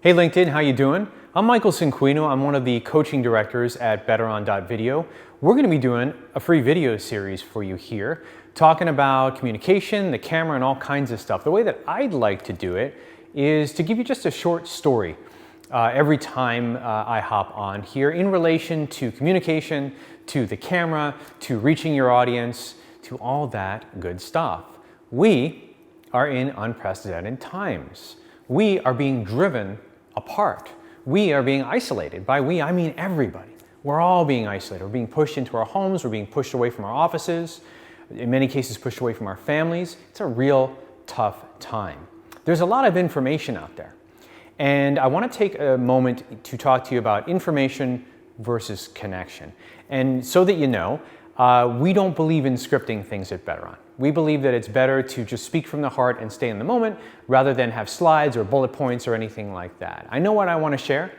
Hey LinkedIn, how you doing? I'm Michael Cinquino. I'm one of the coaching directors at BetterOn.video. We're going to be doing a free video series for you here, talking about communication, the camera, and all kinds of stuff. The way that I'd like to do it is to give you just a short story every time I hop on here in relation to communication, to the camera, to reaching your audience, to all that good stuff. We are in unprecedented times. We are being driven apart. We are being isolated. By we, I mean everybody. We're all being isolated. We're being pushed into our homes. We're being pushed away from our offices. In many cases, pushed away from our families. It's a real tough time. There's a lot of information out there. And I want to take a moment to talk to you about information versus connection. And so that you know, we don't believe in scripting things at BetterOn. We believe that it's better to just speak from the heart and stay in the moment rather than have slides or bullet points or anything like that. I know what I want to share,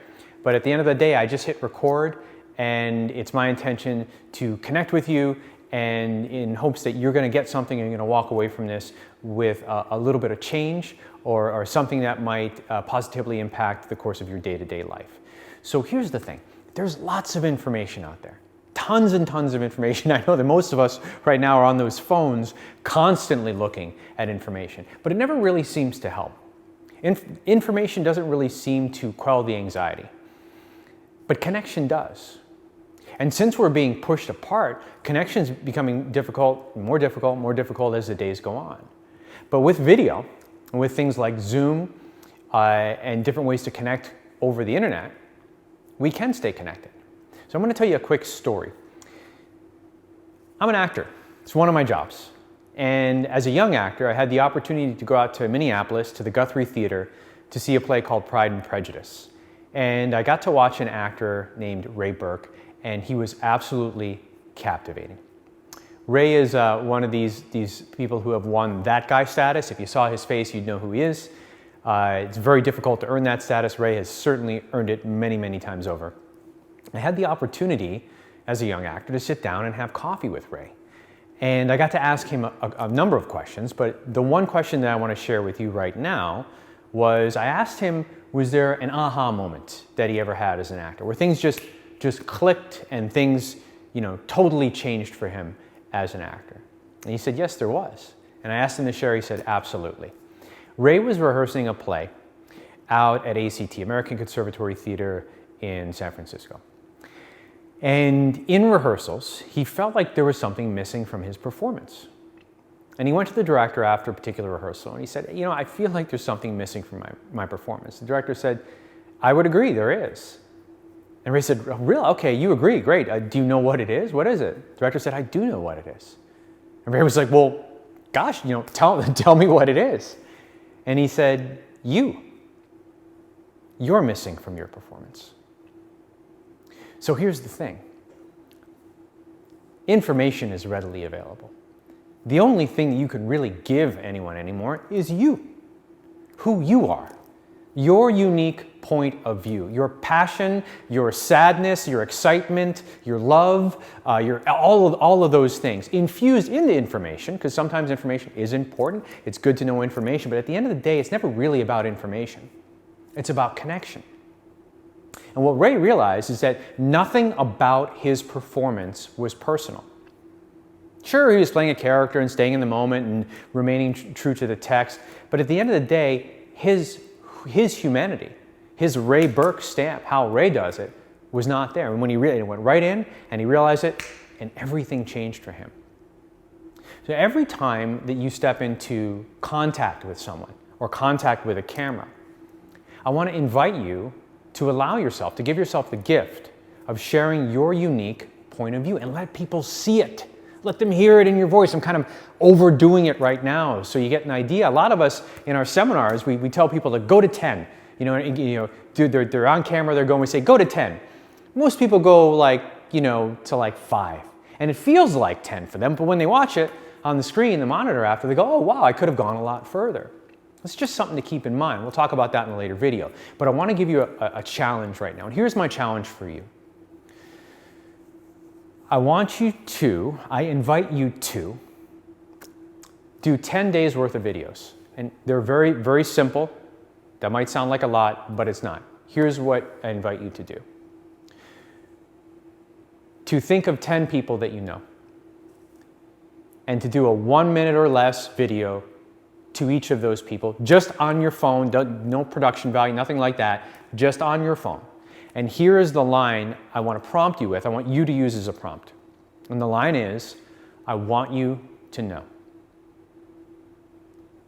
but at the end of the day, I just hit record, and it's my intention to connect with you and in hopes that you're going to get something and you're going to walk away from this with a little bit of change or something that might positively impact the course of your day-to-day life. So here's the thing. There's lots of information out there. Tons and tons of information. I know that most of us right now are on those phones constantly looking at information, but it never really seems to help. Information doesn't really seem to quell the anxiety, but connection does. And since we're being pushed apart, connection's becoming difficult as the days go on. But with video, with things like Zoom and different ways to connect over the internet, we can stay connected. So I'm going to tell you a quick story. I'm an actor. It's one of my jobs. And as a young actor, I had the opportunity to go out to Minneapolis, to the Guthrie Theater, to see a play called Pride and Prejudice. And I got to watch an actor named Ray Burke, and he was absolutely captivating. Ray is one of these people who have won that guy status. If you saw his face, you'd know who he is. It's very difficult to earn that status. Ray has certainly earned it many, many times over. I had the opportunity as a young actor to sit down and have coffee with Ray. And I got to ask him a number of questions, but the one question that I want to share with you right now was I asked him, was there an aha moment that he ever had as an actor, where things just clicked and things, totally changed for him as an actor? And he said, yes, there was. And I asked him to share. He said, absolutely. Ray was rehearsing a play out at ACT, American Conservatory Theater in San Francisco. And in rehearsals, he felt like there was something missing from his performance. And he went to the director after a particular rehearsal and he said, I feel like there's something missing from my performance. The director said, I would agree, there is. And Ray said, oh, really? Okay, you agree, great. Do you know what it is? What is it? The director said, I do know what it is. And Ray was like, well, gosh, tell me what it is. And he said, you're missing from your performance. So here's the thing. Information is readily available. The only thing that you can really give anyone anymore is you, who you are, your unique point of view, your passion, your sadness, your excitement, your love, all of those things infused in the information, because sometimes information is important. It's good to know information, but at the end of the day, it's never really about information. It's about connection. And what Ray realized is that nothing about his performance was personal. Sure, he was playing a character and staying in the moment and remaining true to the text, but at the end of the day, his humanity, his Ray Burke stamp, how Ray does it, was not there. And when he went right in and he realized it, and everything changed for him. So every time that you step into contact with someone or contact with a camera, I want to invite you to allow yourself, to give yourself the gift of sharing your unique point of view and let people see it. Let them hear it in your voice. I'm kind of overdoing it right now so you get an idea. A lot of us in our seminars, we tell people to go to 10. They're on camera, they're going, we say, go to 10. Most people go to 5. And it feels like 10 for them, but when they watch it on the screen, the monitor after, they go, oh wow, I could have gone a lot further. It's just something to keep in mind. We'll talk about that in a later video. But I want to give you a challenge right now. And here's my challenge for you. I invite you to do 10 days worth of videos. And they're very, very simple. That might sound like a lot, but it's not. Here's what I invite you to do. To think of 10 people that you know, and to do a 1 minute or less video to each of those people, just on your phone, no production value, nothing like that, just on your phone. And here is the line I want to prompt you with. I want you to use as a prompt. And the line is, I want you to know.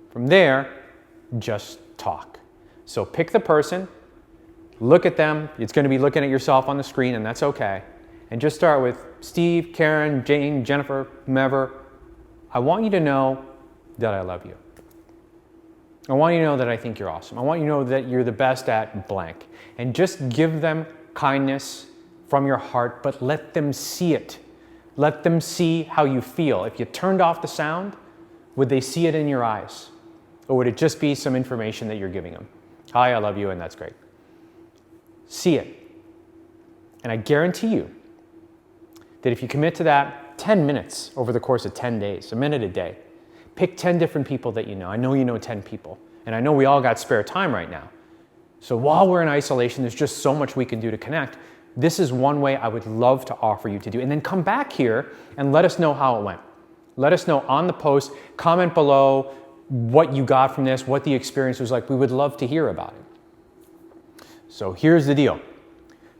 From there, just talk. So pick the person, look at them. It's going to be looking at yourself on the screen, and that's okay. And just start with Steve, Karen, Jane, Jennifer, whomever. I want you to know that I love you. I want you to know that I think you're awesome. I want you to know that you're the best at blank. And just give them kindness from your heart, but let them see it. Let them see how you feel. If you turned off the sound, would they see it in your eyes? Or would it just be some information that you're giving them? Hi, I love you, and that's great. See it. And I guarantee you that if you commit to that 10 minutes over the course of 10 days, a minute a day, pick 10 different people that you know. I know you know 10 people, and I know we all got spare time right now. So while we're in isolation, there's just so much we can do to connect. This is one way I would love to offer you to do. And then come back here and let us know how it went. Let us know on the post, comment below what you got from this, what the experience was like. We would love to hear about it. So here's the deal.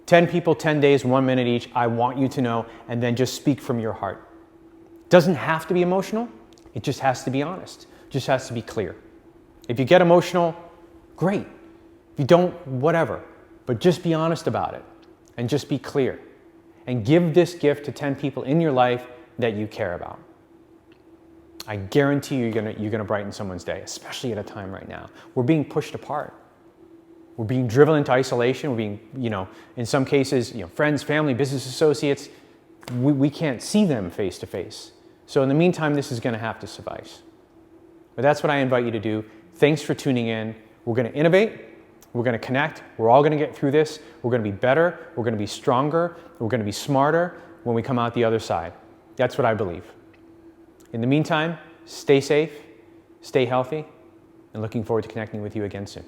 10 people, 10 days, 1 minute each. I want you to know, and then just speak from your heart. Doesn't have to be emotional. It just has to be honest. It just has to be clear. If you get emotional, great. If you don't, whatever. But just be honest about it and just be clear. And give this gift to 10 people in your life that you care about. I guarantee you're gonna brighten someone's day, especially at a time right now. We're being pushed apart. We're being driven into isolation. We're being, in some cases, friends, family, business associates, we can't see them face to face. So in the meantime, this is going to have to suffice. But that's what I invite you to do. Thanks for tuning in. We're going to innovate. We're going to connect. We're all going to get through this. We're going to be better. We're going to be stronger. We're going to be smarter when we come out the other side. That's what I believe. In the meantime, stay safe, stay healthy, and looking forward to connecting with you again soon.